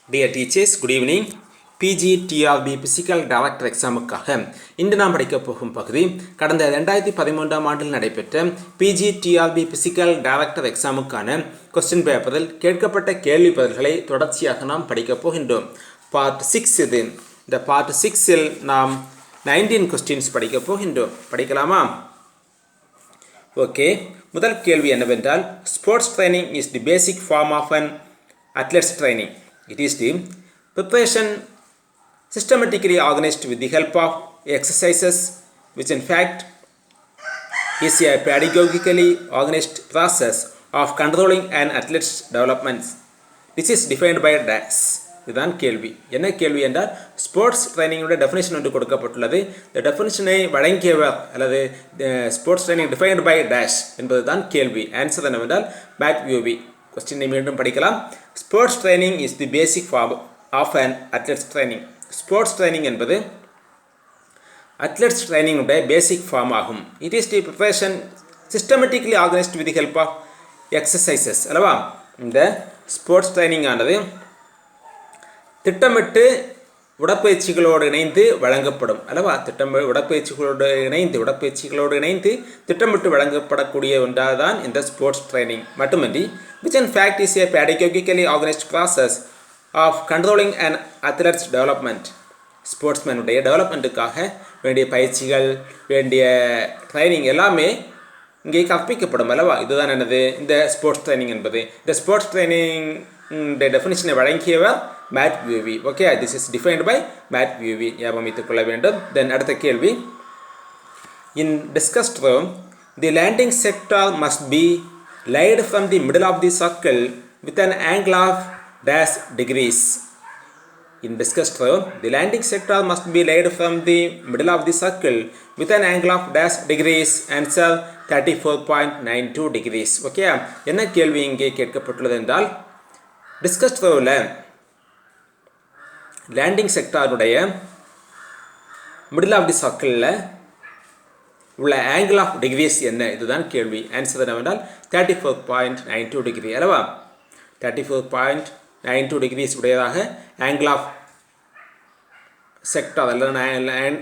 Dear teachers, good evening. PG-TRB Physical Director எக்ஸாமுக்காக இன்று நாம் படிக்கப் போகும் பகுதி கடந்த 2013ஆம் ஆண்டில் நடைபெற்ற PG-TRB Physical Director எக்ஸாமுக்கான கொஸ்டின் பேப்பரில் கேட்கப்பட்ட கேள்வி பதில்களை தொடர்ச்சியாக நாம் படிக்கப் போகின்றோம். பார்ட் 6 இது. இந்த பார்ட் 6இல் நாம் 19 கொஸ்டின்ஸ் படிக்கப் போகின்றோம். படிக்கலாமா? ஓகே. முதல் கேள்வி என்னவென்றால், sports training is the basic form of an athletes training. It is the preparation systematically organized with the help of exercises, which in fact is a pedagogically organized process of controlling an athlete's development. This is defined by dash. இதுதான் கேள்வி. என்ன கேள்வி என்றால், sports ட்ரைனிங்கோட definition ஒன்று கொடுக்கப்பட்டுள்ளது. இந்த டெஃபினேஷனை வழங்கியவர் அல்லது sports training defined by dash என்பதுதான் கேள்வி. ஆன்சர் என்னவென்றால் மேட் வியூவி. கொஸ்டினை மீண்டும் படிக்கலாம். Sports training is the basic form of an athletes training. Sports training என்பது அத்லெட்ஸ் ட்ரைனிங்குடைய பேசிக் ஃபார்ம் ஆகும். It is the preparation systematically organised with the help of exercises. அல்லவா? இந்த ஸ்போர்ட்ஸ் ட்ரைனிங் ஆனது திட்டமிட்டு உடற்பயிற்சிகளோடு இணைந்து வழங்கப்படும். அல்லவா? உடற்பயிற்சிகளோடு இணைந்து திட்டமிட்டு வழங்கப்படக்கூடிய ஒன்றாக தான் இந்த ஸ்போர்ட்ஸ் ட்ரைனிங். மட்டுமின்றி which in fact is a pedagogically organized process of controlling an athlete's development. ஸ்போர்ட்ஸ்மேனுடைய டெவலப்மெண்ட்டுக்காக வேண்டிய பயிற்சிகள், வேண்டிய ட்ரைனிங் எல்லாமே இங்கே கற்பிக்கப்படும். அல்லவா? இதுதான் என்னது இந்த ஸ்போர்ட்ஸ் ட்ரைனிங் என்பது. இந்த ஸ்போர்ட்ஸ் ட்ரைனிங் டெஃபினிஷனை வழங்கியவர் Matveyev. Okay, this is defined by Matveyev. ஞாபகம் வைத்துக் கொள்ள வேண்டும். தென் அடுத்த கேள்வி. In discus row, the landing sector must be laid from the middle of the circle with an angle of dash degrees. In discussed row, the landing sector must be laid from the middle of the circle with an angle of dash degrees. Answer 34.92 degrees. Okay, என்ன கேள்வி இங்கே கேட்கப்பட்டுள்ளது என்றால், discus ரோவில் landing செக்டாருடைய middle of the சர்க்கிளில் உள்ள angle of decrease என்ன? இதுதான் கேள்வி. ஆன்சர் என்னவென்றால் 34.92 டிகிரி. அல்லவா? 34.92 டிகிரிஸ் உடையதாக ஆங்கிள் ஆஃப் செக்டார் அல்லது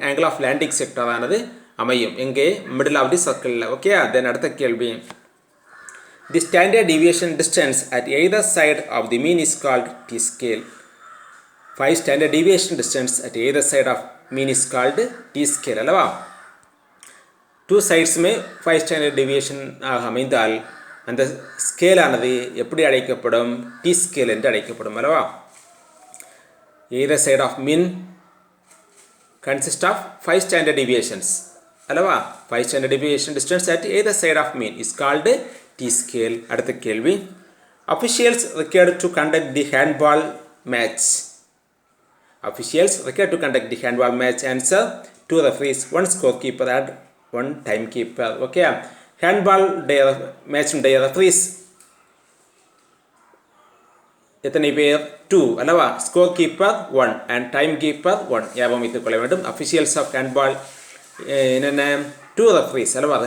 ஆங்கிள் ஆஃப் லேண்டிங் செக்டாரானது அமையும். எங்கே? மிடில் ஆஃப் தி சர்க்கிளில். ஓகே, தென் அடுத்த கேள்வி. The standard deviation distance at either side of the mean is called T scale. 5 standard deviation distance at either side of mean is called T scale. அல்லவா? 2 சைட்ஸுமே 5 standard deviation ஆக அமைந்தால் அந்த ஸ்கேலானது எப்படி அழைக்கப்படும்? D scale என்று அழைக்கப்படும். அல்லவா? Either side of mean consist of 5 standard deviations. அல்லவா? 5 standard deviation distance at either side of mean is called T scale. அடுத்த கேள்வி. Officials required to conduct the handball match. Officials required to conduct the handball match. Answer 2 referees, 1 scorekeeper and 1 timekeeper. Okay, handball match உடைய referees எத்தனை பேர்? 2. அல்லவா? Score keeper 1 and time keeper 1. ஞாபகம் வைத்துக் கொள்ள வேண்டும். அஃபிஷியல்ஸ் ஆஃப் ஹேண்ட்பால் என்னென்ன? 2 referees. அல்லவா?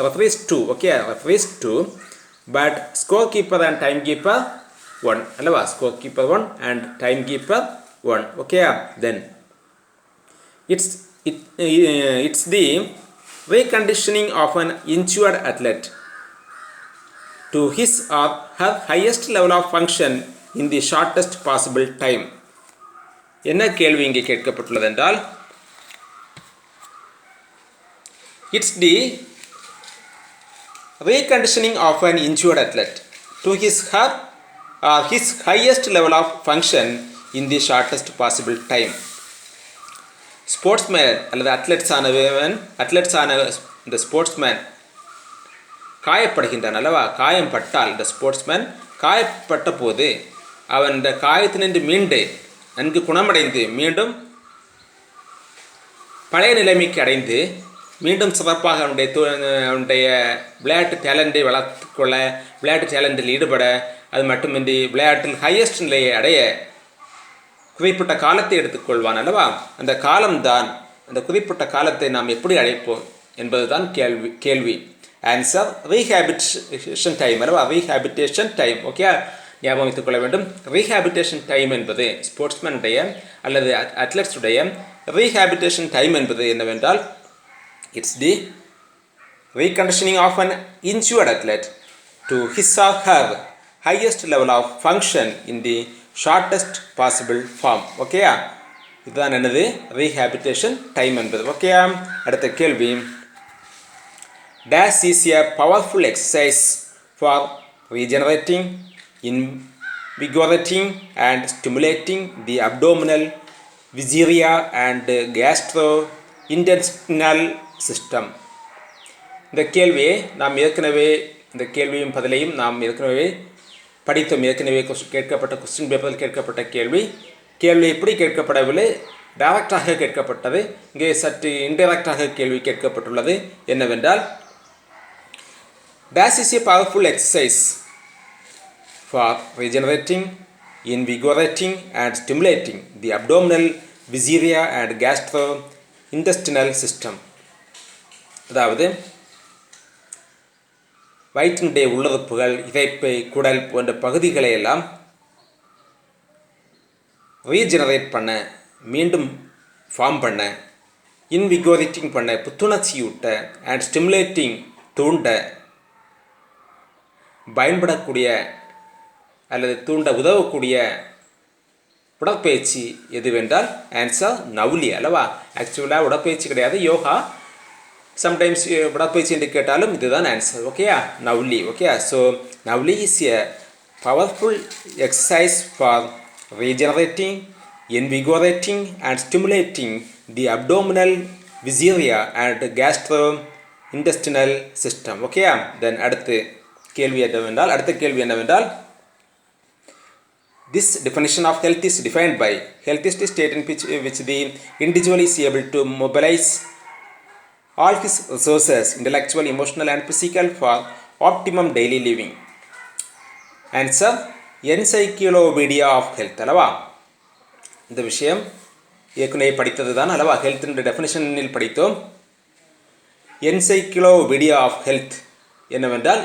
referees 2. Okay, referees 2 but score keeper and time keeper 1. அல்லவா? Score keeper 1 and time keeper 1. Okay, then it's the reconditioning of an injured athlete to his or her highest level of function in the shortest possible time. என்ன கேள்வி இங்கே கேட்கப்பட்டுள்ளது என்றால், it's the reconditioning of an injured athlete to his her or his highest level of function in the shortest possible time. Sportsman அல்லது அத்லெட்ஸான இந்த sportsman காயப்படுகின்றான். அல்லவா? காயம்பட்டால் இந்த sportsman காயப்பட்ட போது அவன் இந்த காயத்தினின்று மீண்டு நன்கு குணமடைந்து மீண்டும் பழைய நிலைமைக்கு அடைந்து மீண்டும் சிறப்பாக அவனுடைய விளையாட்டு டேலண்டை வளர்த்துக்கொள்ள, விளையாட்டு டேலண்டில் ஈடுபட, அது மட்டுமின்றி விளையாட்டில் ஹையஸ்ட் நிலையை அடைய குறிப்பிட்ட காலத்தை எடுத்துக்கொள்வான். அல்லவா? அந்த காலம்தான், அந்த குறிப்பிட்ட காலத்தை நாம் எப்படி அழைப்போம் என்பதுதான் கேள்வி. Answer rehabilitation time. அல்லவா? Rehabilitation time. ஓகே, ஞாபகம் வைத்துக் கொள்ள வேண்டும். ரீஹாபிலிட்டேஷன் டைம் என்பது ஸ்போர்ட்ஸ்மேனுடைய அல்லது அத்லெட்ஸுடைய ரீஹாபிலிட்டேஷன் டைம் என்பது என்னவென்றால் it's the reconditioning of an injured athlete to his or her highest level of function in the shortest possible form. ஓகேயா, இதுதான் என்னது ரீஹாபிலிட்டேஷன் டைம் என்பது. ஓகேயா, அடுத்த கேள்வி, dash is a powerful exercise for regenerating, invigorating and stimulating the abdominal, visceral and gastrointestinal system. இந்த கேள்வியை நாம் ஏற்கனவே இந்த கேள்வியும் பதிலையும் நாம் ஏற்கனவே படித்தோம். ஏற்கனவே கேட்கப்பட்ட கொஸ்டின் பேப்பரில் கேட்கப்பட்ட கேள்வி எப்படி கேட்கப்படவில்லை, டைரக்டாக கேட்கப்பட்டது. இங்கே சற்று இன்டைரக்டாக கேள்வி கேட்கப்பட்டுள்ளது. என்னவென்றால் dash is a powerful exercise for regenerating, invigorating and stimulating the abdominal, visceral and gastrointestinal system. அதாவது வயிற்றினுடைய உள்ளுறுப்புகள், இரைப்பை, குடல் போன்ற பகுதிகளை எல்லாம் ரீஜெனரேட் பண்ண, மீண்டும் ஃபார்ம் பண்ண, இன்விகோரேட்டிங் பண்ண, புத்துணர்ச்சியூட்ட அண்ட் ஸ்டிமுலேட்டிங் தூண்ட பயன்படக்கூடிய அல்லது தூண்ட உதவக்கூடிய உடற்பயிற்சி எதுவென்றால் ஆன்சர் நவுலி அல்லவா. ஆக்சுவலாக உடற்பயிற்சி கிடையாது, யோகா. சம்டைம்ஸ் உடற்பயிற்சி என்று கேட்டாலும் இதுதான் ஆன்சர். ஓகேயா, நவுலி. ஓகேயா, so Nauli is a powerful exercise for regenerating, invigorating and stimulating the abdominal, visceral and gastrointestinal system. ஓகேயா, தென் அடுத்த கேள்வி என்னவென்றால் this definition of health is defined by health is the state in which the individual is able to mobilize all his resources, intellectual, emotional and physical for optimum daily living. Answer encyclopedia of health அல்லவா. இந்த விஷயம் ஏற்கனவே படித்தது தான் அல்லவா. ஹெல்த்தினுடைய டெஃபினிஷனில் படித்தோம். Encyclopedia of health என்னவென்றால்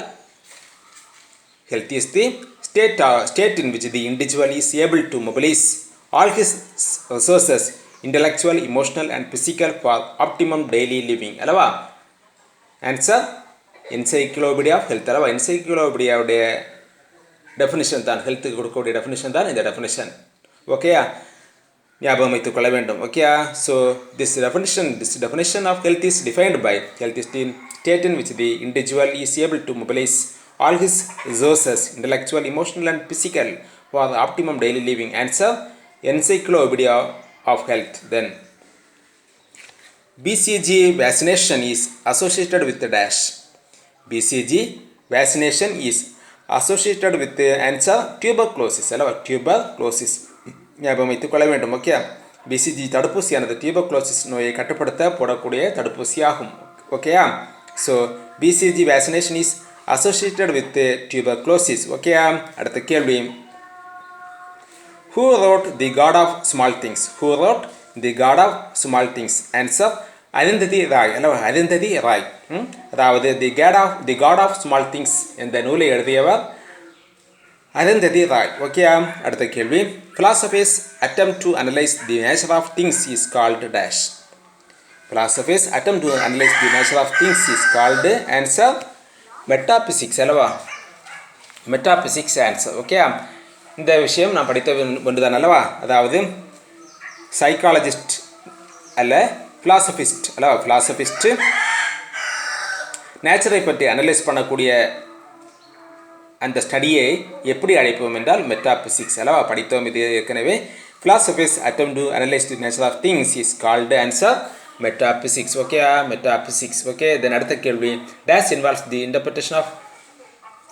health is the state in which the individual is able to mobilize all his resources, intellectual, emotional and physical for optimum daily living அல்லவா. ஆன்சர் என்சைக்ளோபீடியா ஆஃப் ஹெல்த் அல்லவா. என்சைக்ளோபீடியாவுடைய டெஃபினிஷன் தான், ஹெல்த்துக்கு கொடுக்கக்கூடிய definition தான் இந்த definition. ஓகேயா, ஞாபகம் வைத்துக் கொள்ள வேண்டும். ஓகேயா, so this definition of health is defined by health is the state in which the individual is able to mobilize all his resources, intellectual, emotional and physical for the optimum daily living. Answer encyclopedia of health. Then BCG vaccination is associated with the dash. BCG vaccination is associated with the answer tuberculosis அல்லவா. tuberculosis ஞாபகம் வைத்துக் கொள்ள வேண்டும். Okay, BCG தடுப்பூசியானது tuberculosis நோயை கட்டுப்படுத்த போடக்கூடிய தடுப்பூசி ஆகும். ஓகேயா, so BCG vaccination is associated with tuberculosis. ஓகேயா, அடுத்த கேள்வி, who wrote the god of small things? Who wrote the god of small things? Answer Arundhati Rai அல்லவா. அருந்ததி ராய். அதாவது the god of small things என்ற நூலை எழுதியவர் அருந்ததி ராய். ஓகே, அடுத்த கேள்வி, philosophers attempt to analyze the nature of things is called dash. Philosophers attempt to analyze the nature of things is called answer metaphysics அல்லவா. metaphysics answer. Okay, இந்த விஷயம் நான் படித்த ஒன்றுதான் அல்லவா. அதாவது சைக்காலஜிஸ்ட் அல்ல ஃபிலாசபிஸ்ட் அல்லவா. ஃபிலாசபிஸ்ட் நேச்சரை பற்றி அனலைஸ் பண்ணக்கூடிய அந்த ஸ்டடியை எப்படி அழைப்போம் என்றால் மெட்டாபிசிக்ஸ் அல்லவா. படித்தோம் இது ஏற்கனவே. philosophers attempt to analyze the nature of things is called answer metaphysics. Okay, metaphysics. Okay, then அடுத்த கேள்வி, dash involves the interpretation of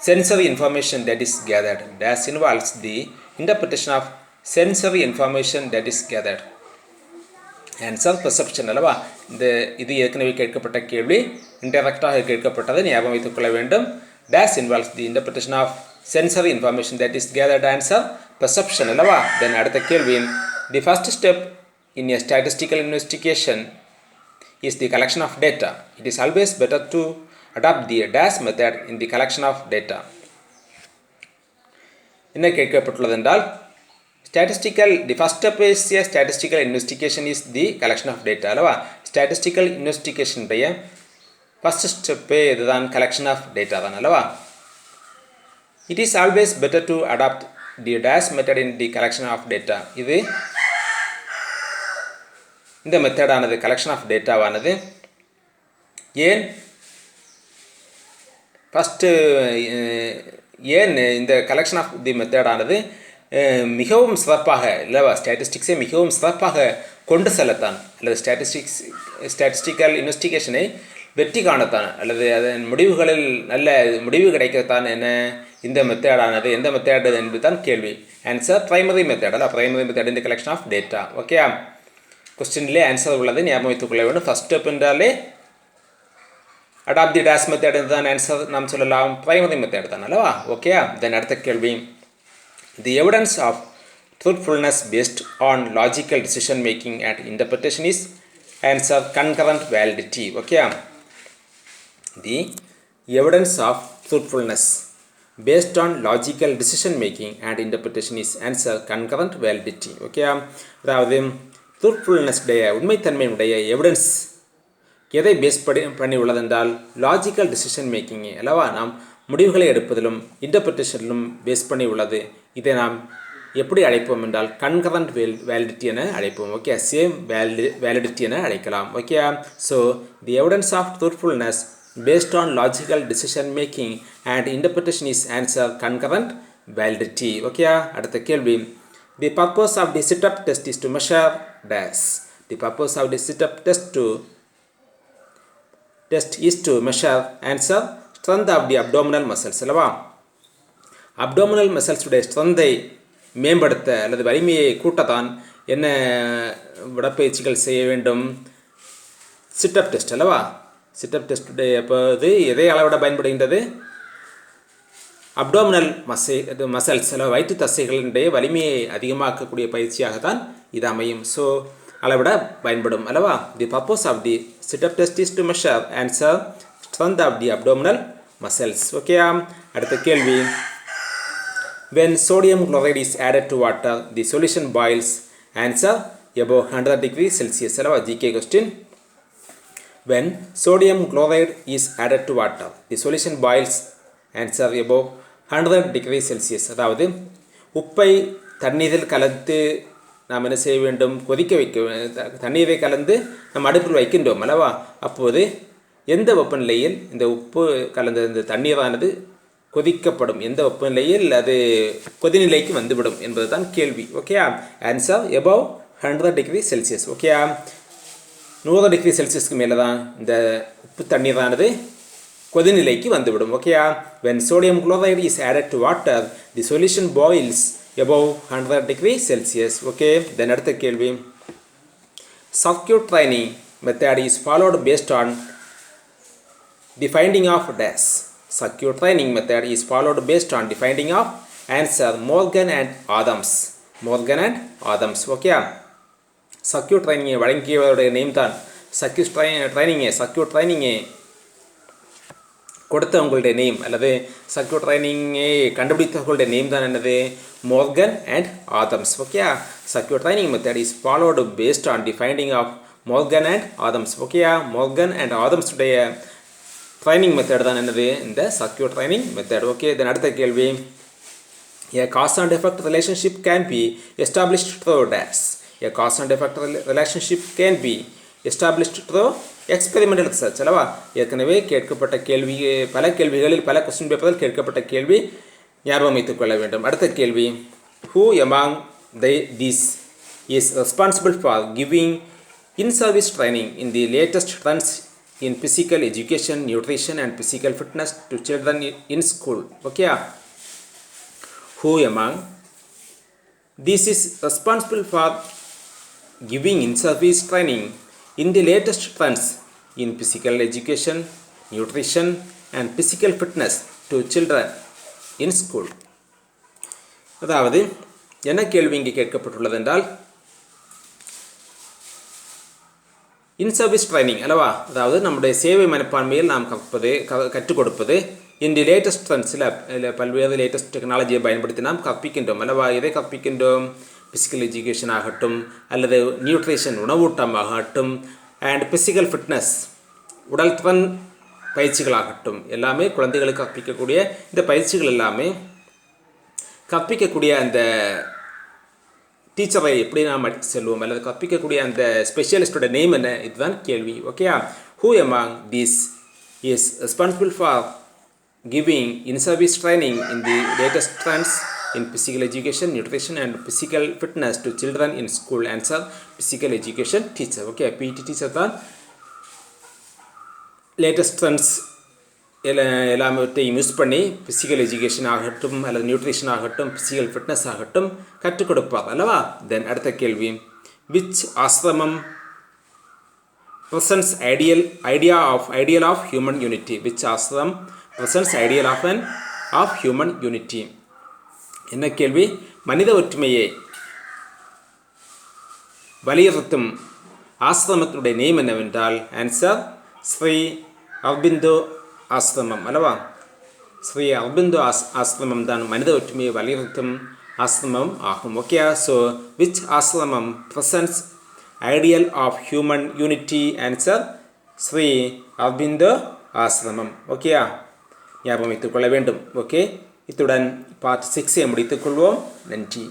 sensory information that is gathered. Dash involves the interpretation of sensory information that is gathered. Answer perception அல்லவா. இது ஏற்கனவே கேட்கப்பட்ட கேள்வி, இன்டெரக்டாக கேட்கப்பட்டதை ஞாபகம் வைத்துக் கொள்ள வேண்டும். Dash involves the interpretation of sensory information that is gathered. Answer perception அல்லவா. Then அடுத்த கேள்வி, the first step in a statistical investigation is the collection of data. It is always better to adopt the dash method in the collection of data. என்ன கேட்கப்பட்டுள்ளது என்றால் the first step is a statistical investigation is the collection of data அல்லவா statistical investigation உடைய first step இதுதான் collection of data தான் அல்லவா it is always better to adopt the dash method in the collection of data இது இந்த method ஆனது collection of data ஆனது ஏன் ஃபர்ஸ்ட் ஏன் இந்த collection of the method ஆனது மிகவும் சிறப்பாக இல்லவா ஸ்டாட்டிஸ்டிக்ஸை மிகவும் சிறப்பாக கொண்டு செல்லத்தான் அல்லது ஸ்டாட்டிஸ்டிக்கல் இன்வெஸ்டிகேஷனை வெற்றி காணத்தான் அல்லது அதன் முடிவுகளில் நல்ல முடிவு கிடைக்கத்தான் என்ன இந்த மெத்தடானது எந்த மெத்தட் என்று தான் கேள்வி ஆன்சர் பிரைமரி மெத்தட் அல்ல பிரைமரி மெத்தட் இந்த கலெக்ஷன் ஆஃப் டேட்டா ஓகே கொஸ்டின்லேயே ஆன்சர் உள்ளது ஞாபகம் வைத்துக் கொள்ள வேண்டும் ஃபர்ஸ்ட் ஸ்டெப் என்றாலே அடாப்ட் தி டேஷ் மெத்தட் தான் ஆன்சர் நாம் சொல்லலாம் பிரைமரி மெத்தட் தான் அல்லவா ஓகே தென் அடுத்த கேள்வி The evidence of truthfulness based on logical decision making and interpretation is answer concurrent validity. Okay. The evidence of truthfulness based on logical decision making and interpretation is answer concurrent validity. Okay. அதாவது truthfulness உடைய உண்மைத்தன்மையுடைய evidence எதை base பண்ணி உள்ளதென்றால் logical decision making அல்லவா நாம் முடிவுகளை எடுப்பதிலும் இன்டர்பிரிட்டேஷனிலும் base பண்ணி உள்ளது இதை நாம் எப்படி அழைப்போம் என்றால் கன்கரண்ட் வேலிடிட்டி என அழைப்போம் ஓகே சேம் வேலிடிட்டி என அழைக்கலாம் okay so the evidence of truthfulness based on logical decision making and interpretation is answer concurrent validity okay அடுத்த கேள்வி the purpose of the sit up test is to measure dash the purpose of the sit up test is to measure answer strength of the abdominal muscles அல்லவா abdominal muscles உடைய strength-ஐ மேம்படுத்த அல்லது வலிமையை கூட்டத்தான் என்ன உடற்பயிற்சிகள் செய்ய வேண்டும் சிட்டப் டெஸ்ட் அல்லவா சிட்டப் டெஸ்ட் உடைய அப்போது எதை அளவிட பயன்படுகின்றது அப்டோமினல் மசில்ஸ் அல்லது வயிற்று தசைகளினுடைய வலிமையை அதிகமாக்கக்கூடிய பயிற்சியாக தான் இது அமையும் ஸோ அளவிட பயன்படும் அல்லவா the purpose of the sit up test is to measure answer strength of the abdominal muscles okay அடுத்த கேள்வி when sodium chloride is added to water the solution boils answer above 100 degrees celsius அல்லவா gk question when sodium chloride is added to water the solution boils answer above 100 degrees celsius அதாவது உப்பை தண்ணீரில் கலந்து நாம் என்ன செய்ய வேண்டும் கொதிக்க வைக்க தண்ணீரை கலந்து நாம் அடுப்பில் வைக்கின்றோம் அல்லவா அப்போது எந்த வெப்பநிலையில் இந்த உப்பு கலந்த இந்த தண்ணீரானது கொதிக்கப்படும் எந்த வெப்பநிலையில் அது கொதிநிலைக்கு வந்துவிடும் என்பது தான் கேள்வி okay answer above 100 degree Celsius okay 100 degree செல்சியஸ்க்கு மேலே தான் இந்த உப்பு தண்ணீரானது கொதிநிலைக்கு வந்துவிடும் okay when sodium chloride is added to water the solution boils above 100 degree celsius okay then அடுத்த கேள்வி circuit training method is followed based on the finding of dash circuit training method is followed based on the finding of answer Morgan and Adams okay circuit training வழங்கியவருடைய name தான் circuit training கொடுத்தவங்களுடைய name அல்லது circuit training கண்டுபிடித்தவர்களுடைய name தான் என்னது Morgan and Adams okay circuit training method is followed based on the finding of Morgan and Adams okay Morgan and Adams உடைய training method தான் என்னது இந்த circuit training method okay then அடுத்த கேள்வி a cause and effect relationship can be established through dash a cause and effect relationship can be established through experimental research அல்லவா ஏற்கனவே கேட்கப்பட்ட கேள்வி பல கேள்விகளில் பல கொஸ்டின் பேப்பரில் கேட்கப்பட்ட கேள்வி ஞாபகம் வைத்துக் கொள்ள வேண்டும் அடுத்த கேள்வி who among these is responsible for giving in-service training in the latest trends in physical education, nutrition and physical fitness to children in school okay who among this is responsible for giving in-service training in the latest trends in physical education, nutrition and physical fitness to children in school அதாவது என்ன கேள்வி இங்கே கேட்கப்பட்டுள்ளது என்றால் இன் service training அல்லவா அதாவது நம்முடைய சேவை மனப்பான்மையில் நாம் கற்றுக் கொடுப்பது in the latest trends பல்வேறு லேட்டஸ்ட் டெக்னாலஜியை பயன்படுத்தி நாம் கற்பிக்கின்றோம் அல்லவா. எதை கற்பிக்கின்றோம்? பிசிக்கல் எஜுகேஷன் ஆகட்டும் அல்லது நியூட்ரிஷன் உணவூட்டமாகட்டும் அண்ட் பிசிக்கல் ஃபிட்னஸ் உடல் திறன் பயிற்சிகளாகட்டும் எல்லாமே குழந்தைகளுக்கு கற்பிக்கக்கூடிய இந்த பயிற்சிகள் எல்லாமே கற்பிக்கக்கூடிய அந்த டீச்சரை எப்படி நாம் அடித்து செல்வோம் அல்லது கற்பிக்கக்கூடிய அந்த ஸ்பெஷலிஸ்டோட நேம் என்ன, இதுதான் கேள்வி. ஓகேயா? Who among these is responsible for giving in-service training in the latest trends in physical education, nutrition and physical fitness to children in school? Answer: physical education teacher. Okay, PT teacher தான் latest trends எல்லாத்தையும் use பண்ணி physical education ஆகட்டும் அல்லது nutrition ஆகட்டும் physical fitness ஆகட்டும் கற்றுக் கொடுப்பார் அல்லவா. தென் அடுத்த கேள்வி, விச் ஆசிரமம் presents ideal of human unity? Which ashram presents ideal of human unity? என்ன கேள்வி? மனித ஒற்றுமையை வலியுறுத்தும் ஆசிரமத்துடைய நேம் என்னவென்றால் ஆன்சர் ஸ்ரீ அரபிந்தோ ஆசிரமம் அல்லவா. ஸ்ரீ அரபிந்தோ ஆசிரமம் தான் மனித ஒற்றுமையை வலியுறுத்தும் ஆசிரமம் ஆகும். ஓகே, ஸோ விச் ஆசிரமம் presents ideal of human unity? Answer Sri Aurobindo ஆசிரமம். ஓகேயா, ஞாபகம் வைத்துக்கொள்ள வேண்டும். ஓகே, இத்துடன் பார்ட் 6 முடித்துக்கொள்வோம். நன்றி.